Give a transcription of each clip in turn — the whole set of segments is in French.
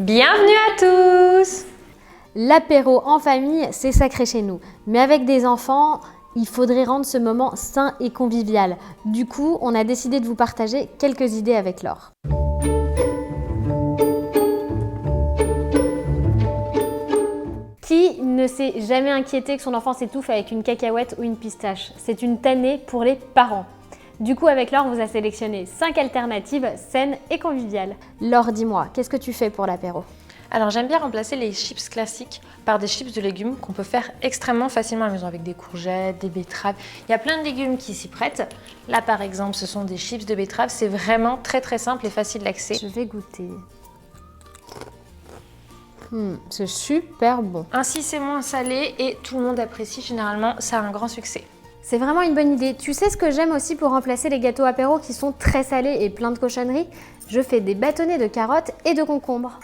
Bienvenue à tous! L'apéro en famille, c'est sacré chez nous. Mais avec des enfants, il faudrait rendre ce moment sain et convivial. Du coup, on a décidé de vous partager quelques idées avec Laure. Qui ne s'est jamais inquiété que son enfant s'étouffe avec une cacahuète ou une pistache? C'est une tannée pour les parents. Du coup, avec Laure, on vous a sélectionné 5 alternatives saines et conviviales. Laure, dis-moi, qu'est-ce que tu fais pour l'apéro? Alors j'aime bien remplacer les chips classiques par des chips de légumes qu'on peut faire extrêmement facilement à la maison avec des courgettes, des betteraves. Il y a plein de légumes qui s'y prêtent. Là par exemple, ce sont des chips de betterave. C'est vraiment très simple et facile d'accès. Je vais goûter. C'est super bon. Ainsi c'est moins salé et tout le monde apprécie généralement. Ça a un grand succès. C'est vraiment une bonne idée. Tu sais ce que j'aime aussi pour remplacer les gâteaux apéro qui sont très salés et plein de cochonneries? Je fais des bâtonnets de carottes et de concombres.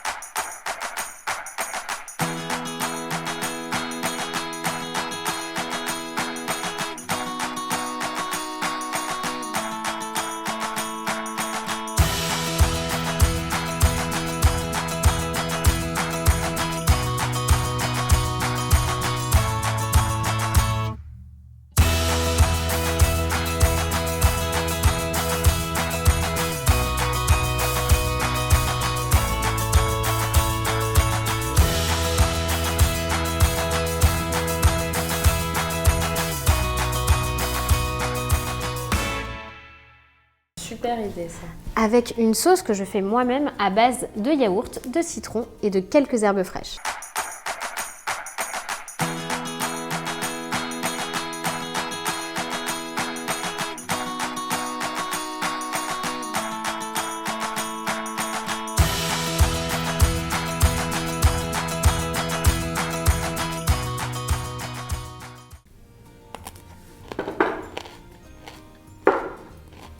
Super idée ça. Avec une sauce que je fais moi-même à base de yaourt, de citron et de quelques herbes fraîches.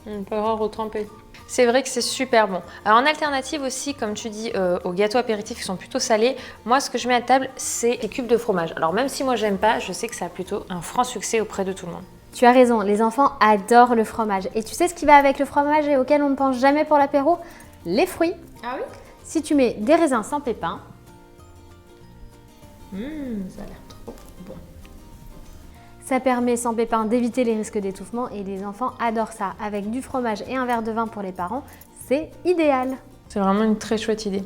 On peut retremper. C'est vrai que c'est super bon. Alors en alternative aussi, comme tu dis, aux gâteaux apéritifs qui sont plutôt salés, moi ce que je mets à table, c'est des cubes de fromage. Alors même si moi j'aime pas, je sais que ça a plutôt un franc succès auprès de tout le monde. Tu as raison, les enfants adorent le fromage. Et tu sais ce qui va avec le fromage et auquel on ne pense jamais pour l'apéro? Les fruits. Ah oui? Si tu mets des raisins sans pépins, Ça a l'air trop bon. ça permet sans pépins d'éviter les risques d'étouffement et les enfants adorent ça. Avec du fromage et un verre de vin pour les parents, c'est idéal. C'est vraiment une très chouette idée.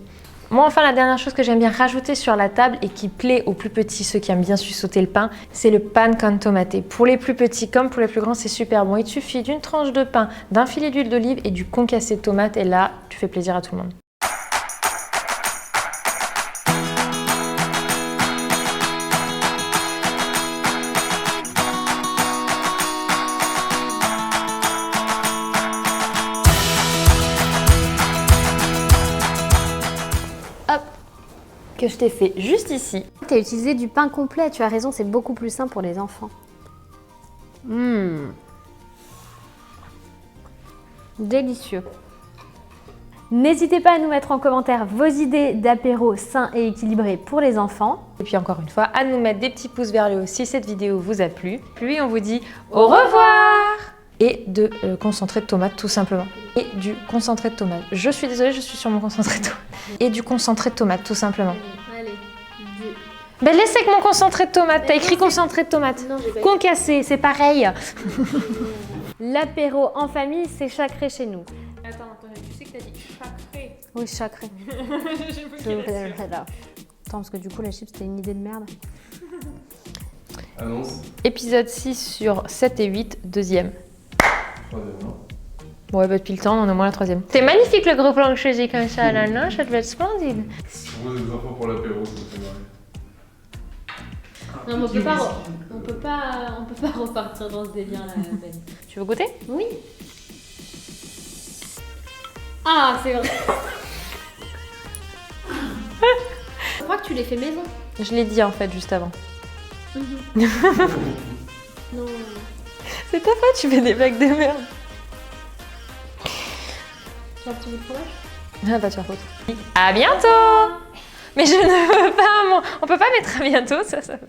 Moi, enfin, la dernière chose que j'aime bien rajouter sur la table et qui plaît aux plus petits, ceux qui aiment bien sauter le pain, c'est le pan con tomate. Pour les plus petits comme pour les plus grands, c'est super bon. Il te suffit d'une tranche de pain, d'un filet d'huile d'olive et du concassé de tomate et là, tu fais plaisir à tout le monde. Que je t'ai fait juste ici. Tu as utilisé du pain complet, tu as raison, c'est beaucoup plus sain pour les enfants. Délicieux. N'hésitez pas à nous mettre en commentaire vos idées d'apéro sains et équilibrés pour les enfants. Et puis encore une fois, à nous mettre des petits pouces vers le haut si cette vidéo vous a plu. Puis on vous dit au revoir! Et de concentré de tomate tout simplement. Et du concentré de tomate. Je suis désolée, je suis sur mon concentré de tomate. Et du concentré de tomate tout simplement. Allez. Ben laisse avec mon concentré de tomate. T'as écrit concentré de tomate. Non, j'ai pas Concassé, c'est pareil. L'apéro en famille, c'est sacré chez nous. Attends, tu sais que t'as dit sacré. Oui, sacré. Attends, parce que du coup, la chip, c'était une idée de merde. Annonce. Épisode 6 sur 7 et 8, deuxième. Troisième, non? Ouais, bah depuis le temps, on est au moins la troisième. C'est magnifique le gros plan que je faisais comme ça, là, non? Ça devait être splendide. Pour des enfants pour l'apéro, ça fait marrer. Non, mais on peut pas repartir dans ce délire-là, Ben. Tu veux goûter? Oui. Ah, c'est vrai. Je crois que tu les fais maison. Je l'ai dit en fait juste avant. Non. C'est ta faute, tu fais des blagues de merde. Tu as un petit bout de fromage? Ah bah tu as faute. À bientôt! Mais je ne veux pas, on peut pas mettre à bientôt, ça fait